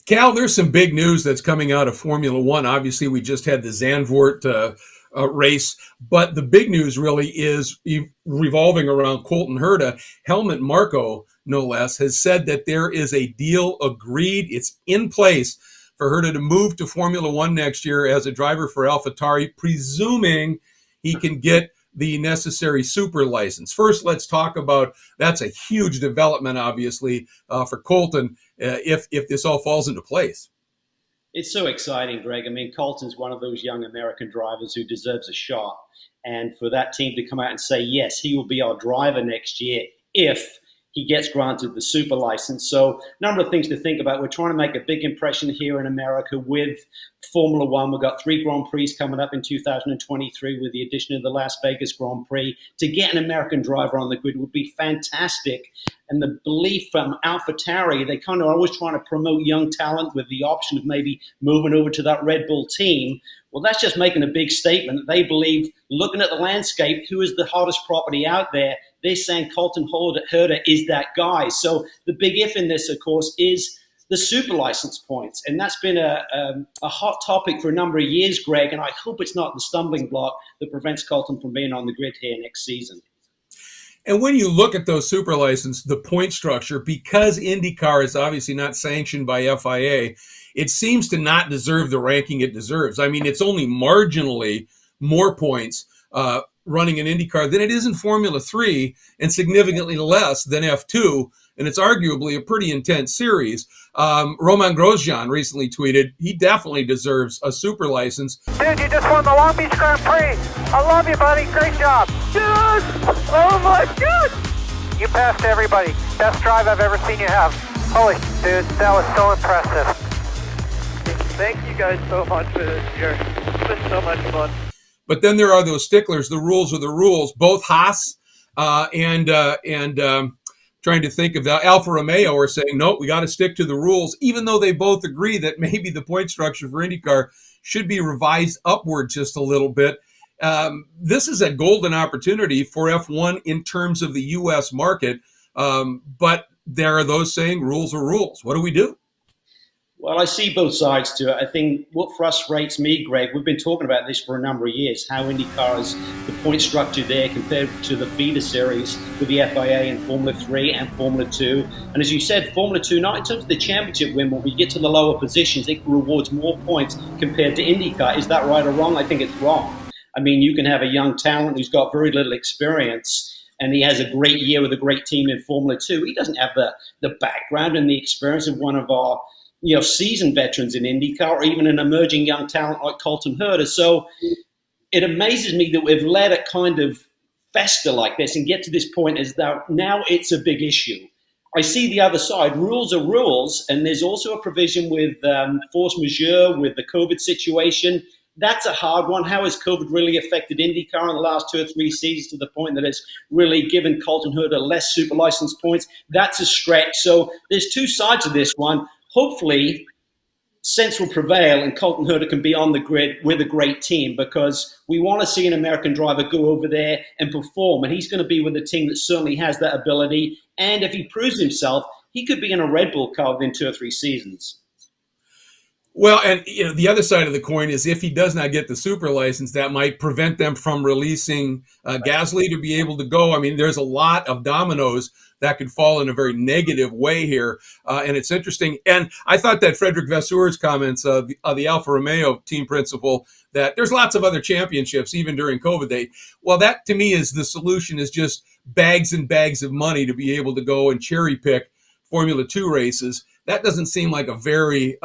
Cal, there's some big news that's coming out of Formula One. Obviously, we just had the Zandvoort race, but the big news really is revolving around Colton Herta. Helmut Marko, no less, has said that there is a deal agreed. It's in place for Herta to move to Formula One next year as a driver for AlphaTauri, presuming he can get the necessary super license. First, let's talk about that's a huge development, obviously, for Colton if this all falls into place. It's so exciting, Greg. I mean, Colton's one of those young American drivers who deserves a shot. And for that team to come out and say, yes, he will be our driver next year if he gets granted the super license. So a number of things to think about. We're trying to make a big impression here in America with Formula One. We've got 3 Grand Prix coming up in 2023 with the addition of the Las Vegas Grand Prix. To get an American driver on the grid would be fantastic. And the belief from AlphaTauri, they kind of always trying to promote young talent with the option of maybe moving over to that Red Bull team. Well, that's just making a big statement. They believe, looking at the landscape, who is the hottest property out there? They're saying Colton Herta is that guy. So the big if in this, of course, is the super license points. And that's been a hot topic for a number of years, Greg, and I hope it's not the stumbling block that prevents Colton from being on the grid here next season. And when you look at those super license, the point structure, because IndyCar is obviously not sanctioned by FIA, it seems to not deserve the ranking it deserves. I mean, it's only marginally more points running in IndyCar than it is in Formula 3 and significantly less than F2. And it's arguably a pretty intense series. Roman Grosjean recently tweeted he definitely deserves a super license. Dude, you just won the Long Beach Grand Prix. I love you, buddy. Great job. Dude! Oh, my God! You passed everybody. Best drive I've ever seen you have. Holy, dude, that was so impressive. Thank you guys so much for this year. It's been so much fun. But then there are those sticklers. The rules are the rules. Both Haas and trying to think of that, Alfa Romeo are saying, nope, we got to stick to the rules, even though they both agree that maybe the point structure for IndyCar should be revised upward just a little bit. This is a golden opportunity for F1 in terms of the U.S. market. But there are those saying rules are rules. What do we do? Well, I see both sides to it. I think what frustrates me, Greg, we've been talking about this for a number of years, how IndyCar is the point structure there compared to the feeder series with the FIA and Formula 3 and Formula 2. And as you said, Formula 2, not in terms of the championship win, when we get to the lower positions, it rewards more points compared to IndyCar. Is that right or wrong? I think it's wrong. I mean, you can have a young talent who's got very little experience and he has a great year with a great team in Formula 2. He doesn't have the background and the experience of one of our seasoned veterans in IndyCar or even an emerging young talent like Colton Herta. So it amazes me that we've let it kind of fester like this and get to this point as though now it's a big issue. I see the other side. Rules are rules, and there's also a provision with force majeure with the COVID situation. That's a hard one. How has COVID really affected IndyCar in the last 2 or 3 seasons to the point that it's really given Colton Herta less super license points? That's a stretch. So there's 2 sides of this one. Hopefully, sense will prevail and Colton Herta can be on the grid with a great team, because we want to see an American driver go over there and perform. And he's going to be with a team that certainly has that ability. And if he proves himself, he could be in a Red Bull car within 2 or 3 seasons. Well, and the other side of the coin is if he does not get the super license, that might prevent them from releasing Gasly to be able to go. I mean, there's a lot of dominoes that could fall in a very negative way here. And it's interesting. And I thought that Frederick Vasseur's comments of the Alfa Romeo team principal, that there's lots of other championships, even during COVID. Well, that to me is the solution, is just bags and bags of money to be able to go and cherry pick Formula 2 races. That doesn't seem like a very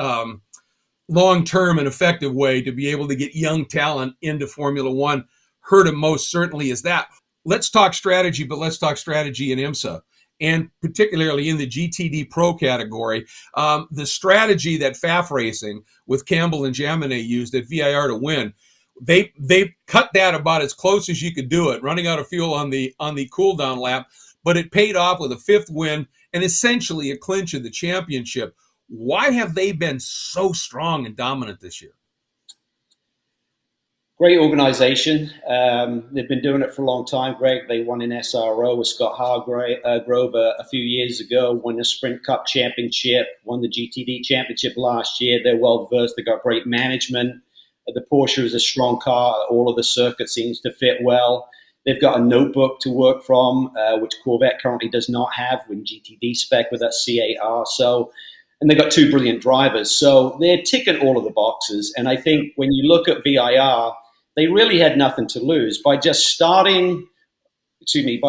long-term and effective way to be able to get young talent into Formula One. Herta most certainly is that. Let's talk strategy, but let's talk strategy in IMSA, and particularly in the GTD Pro category. The strategy that FAF Racing with Campbell and Jaminet used at VIR to win, they cut that about as close as you could do it, running out of fuel on the cool-down lap, but it paid off with a 5th win and essentially a clinch of the championship. Why have they been so strong and dominant this year? Great organization. They've been doing it for a long time, Greg. They won in SRO with Scott Hargrove a few years ago, won the Sprint Cup Championship, won the GTD Championship last year. They're well versed. They've got great management. The Porsche is a strong car. All of the circuit seems to fit well. They've got a notebook to work from, which Corvette currently does not have with GTD spec with that CAR. And they've got two brilliant drivers. So they're ticking all of the boxes. And I think when you look at VIR, they really had nothing to lose by just by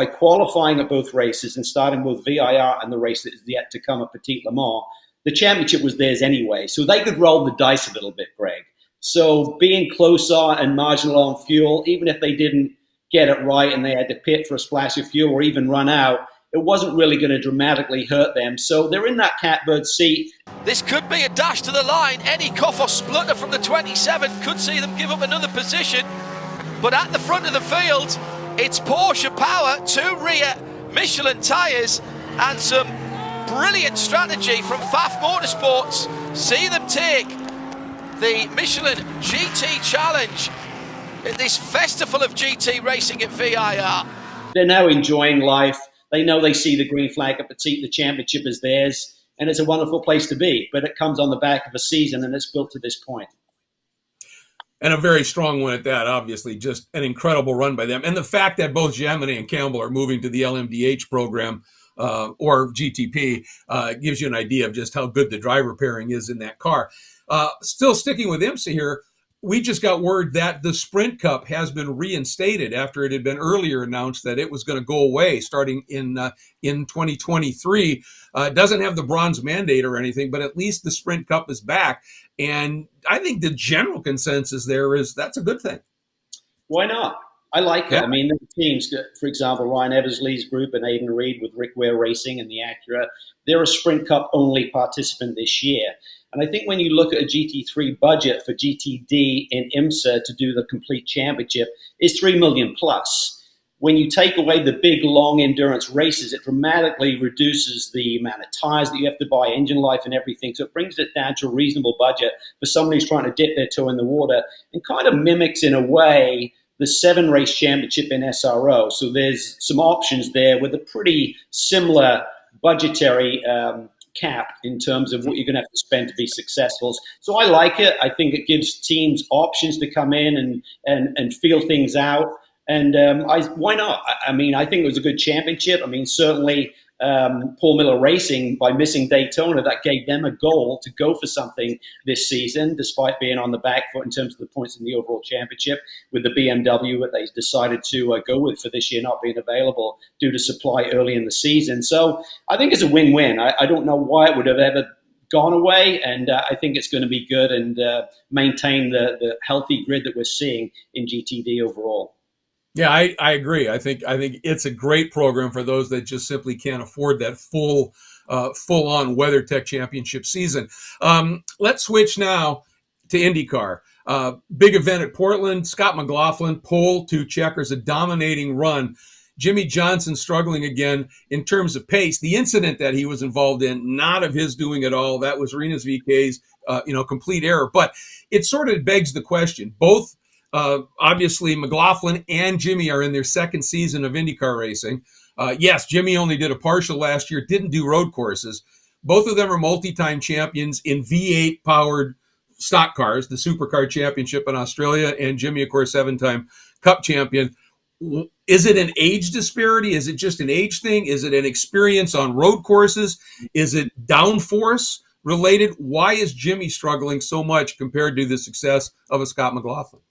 qualifying at both races and starting with VIR and the race that is yet to come at Petit Le Mans. The championship was theirs anyway. So they could roll the dice a little bit, Greg. So being closer and marginal on fuel, even if they didn't get it right and they had to pit for a splash of fuel or even run out, it wasn't really going to dramatically hurt them. So they're in that catbird seat. This could be a dash to the line. Any cough or splutter from the 27 could see them give up another position. But at the front of the field, it's Porsche power, two rear Michelin tyres, and some brilliant strategy from Pfaff Motorsports. See them take the Michelin GT Challenge at this festival of GT racing at VIR. They're now enjoying life. They know they see the green flag at Petit. The championship is theirs, and it's a wonderful place to be. But it comes on the back of a season, and it's built to this point. And a very strong one at that, obviously. Just an incredible run by them. And the fact that both Jaminet and Campbell are moving to the LMDH program or GTP gives you an idea of just how good the driver pairing is in that car. Still sticking with IMSA here, we just got word that the Sprint Cup has been reinstated after it had been earlier announced that it was going to go away starting in 2023. It doesn't have the bronze mandate or anything, but at least the Sprint Cup is back. And I think the general consensus there is that's a good thing. Why not? I like it. I mean, the teams, for example, Ryan Eversley's group and Aidan Reed with Rick Ware Racing and the Acura, they're a Sprint Cup only participant this year. And I think when you look at a GT3 budget for GTD in IMSA to do the complete championship, it's $3 million plus. When you take away the big, long endurance races, it dramatically reduces the amount of tires that you have to buy, engine life and everything. So it brings it down to a reasonable budget for someone who's trying to dip their toe in the water and kind of mimics, in a way, the 7-race championship in SRO. So there's some options there with a pretty similar budgetary cap in terms of what you're going to have to spend to be successful. So I like it. I think it gives teams options to come in and feel things out. And why not? I mean, I think it was a good championship. I mean, certainly Paul Miller Racing, by missing Daytona, that gave them a goal to go for something this season, despite being on the back foot in terms of the points in the overall championship, with the BMW that they decided to go with for this year not being available due to supply early in the season. So I think it's a win-win. I don't know why it would have ever gone away, and I think it's going to be good and maintain the healthy grid that we're seeing in GTD overall. Yeah, I agree. I think it's a great program for those that just simply can't afford that full-on WeatherTech Championship season. Let's switch now to IndyCar. Big event at Portland. Scott McLaughlin, pole, 2 checkers, a dominating run. Jimmy Johnson struggling again in terms of pace. The incident that he was involved in, not of his doing at all. That was Rinus VK's, complete error. But it sort of begs the question. Both obviously, McLaughlin and Jimmy are in their second season of IndyCar racing. Yes, Jimmy only did a partial last year, didn't do road courses. Both of them are multi-time champions in V8-powered stock cars, the Supercar Championship in Australia, and Jimmy, of course, 7-time Cup champion. Is it an age disparity? Is it just an age thing? Is it an experience on road courses? Is it downforce related? Why is Jimmy struggling so much compared to the success of a Scott McLaughlin?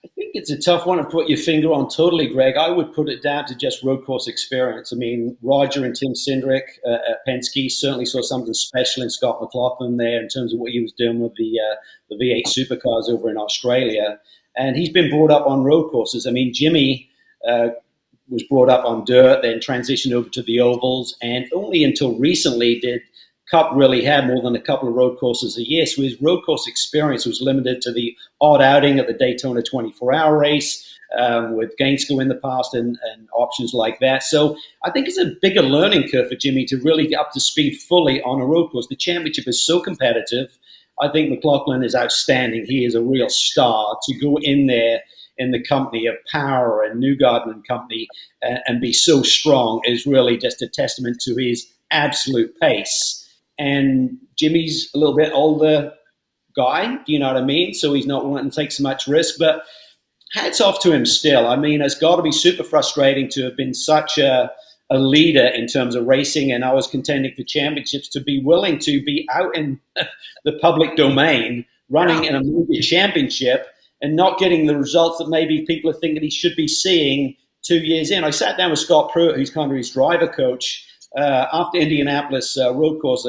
I think it's a tough one to put your finger on totally, Greg. I would put it down to just road course experience. I mean, Roger and Tim Cindric at Penske certainly saw something special in Scott McLaughlin there in terms of what he was doing with the V8 supercars over in Australia. And he's been brought up on road courses. I mean, Jimmy was brought up on dirt, then transitioned over to the ovals, and only until recently did Cup really had more than a couple of road courses a year. So his road course experience was limited to the odd outing at the Daytona 24-hour race with Gainsko in the past and options like that. So I think it's a bigger learning curve for Jimmy to really get up to speed fully on a road course. The championship is so competitive. I think McLaughlin is outstanding. He is a real star. To go in there in the company of Power and Newgarden and company and be so strong is really just a testament to his absolute pace. And Jimmy's a little bit older guy, do you know what I mean? So he's not wanting to take so much risk, but hats off to him still. I mean, it's got to be super frustrating to have been such a leader in terms of racing, and I was contending for championships, to be willing to be out in the public domain running in a major championship and not getting the results that maybe people are thinking he should be seeing 2 years in. I sat down with Scott Pruitt, who's kind of his driver coach, after Indianapolis road course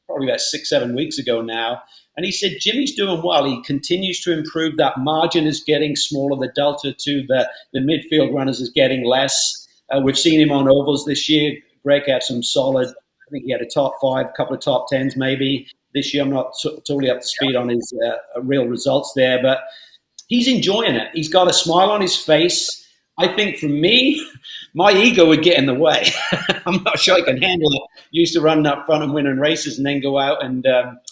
probably about 6-7 weeks ago now. And he said, Jimmy's doing well. He continues to improve. That margin is getting smaller. The delta to the midfield runners is getting less. We've seen him on ovals this year. Greg had some solid, I think he had a top 5, a couple of top 10s maybe. This year I'm not totally up to speed on his real results there, but he's enjoying it. He's got a smile on his face. I think for me, my ego would get in the way. I'm not sure I can handle it. Used to running up front and winning races and then go out and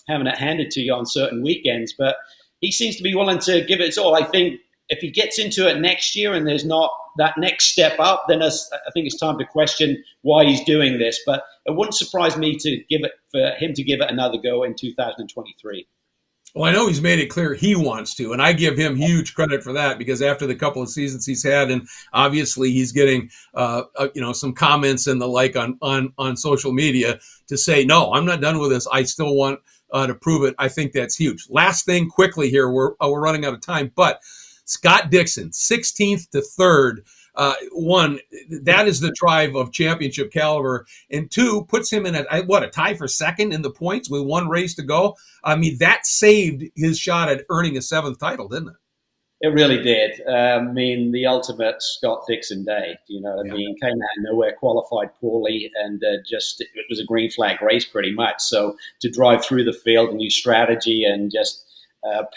having it handed to you on certain weekends. But he seems to be willing to give it his all. I think if he gets into it next year and there's not that next step up, then I think it's time to question why he's doing this. But it wouldn't surprise me for him to give it another go in 2023. Well, I know he's made it clear he wants to, and I give him huge credit for that, because after the couple of seasons he's had, and obviously he's getting, some comments and the like on social media to say, no, I'm not done with this. I still want to prove it. I think that's huge. Last thing quickly here, we're running out of time, but Scott Dixon, 16th to 3rd. One, that is the drive of championship caliber, and 2, puts him in a tie for second in the points with 1 race to go. I mean, that saved his shot at earning a 7th title, didn't it? It really did. I mean, the ultimate Scott Dixon day. You know what I mean? Came out of nowhere, qualified poorly, and it was a green flag race pretty much. So to drive through the field, a new strategy, and just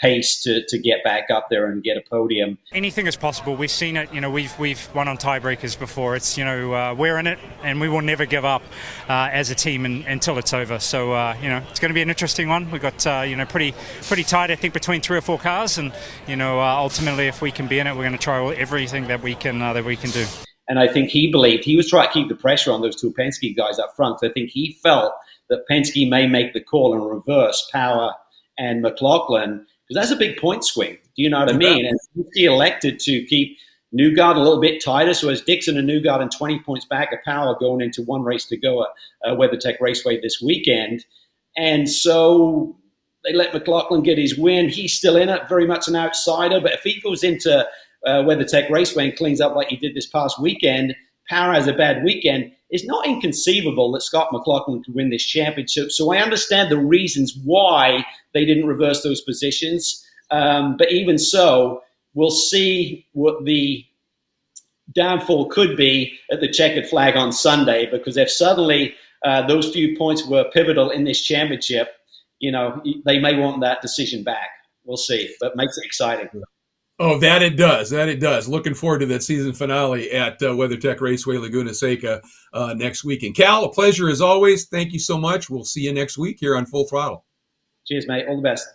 pace to get back up there and get a podium. Anything is possible. We've seen it. We've won on tiebreakers before. It's we're in it, and we will never give up as a team until it's over. So it's going to be an interesting one. We've got pretty tight, I think, between 3 or 4 cars, and ultimately, if we can be in it, we're going to try everything that we can do. And I think he believed he was trying to keep the pressure on those 2 Penske guys up front. I think he felt that Penske may make the call and reverse Power and McLaughlin, because that's a big point swing. Do you know what I mean? And he elected to keep Newgarden a little bit tighter, so as Dixon and Newgarden 20 points back of Power going into 1 race to go at WeatherTech Raceway this weekend. And so they let McLaughlin get his win. He's still in it, very much an outsider, but if he goes into WeatherTech Raceway and cleans up like he did this past weekend, Power has a bad weekend, it's not inconceivable that Scott McLaughlin could win this championship. So I understand the reasons why they didn't reverse those positions. But even so, we'll see what the downfall could be at the checkered flag on Sunday, because if suddenly those few points were pivotal in this championship, they may want that decision back. We'll see, but it makes it exciting. Oh, that it does. Looking forward to that season finale at WeatherTech Raceway Laguna Seca next week. And Cal, a pleasure as always. Thank you so much. We'll see you next week here on Full Throttle. Cheers, mate. All the best.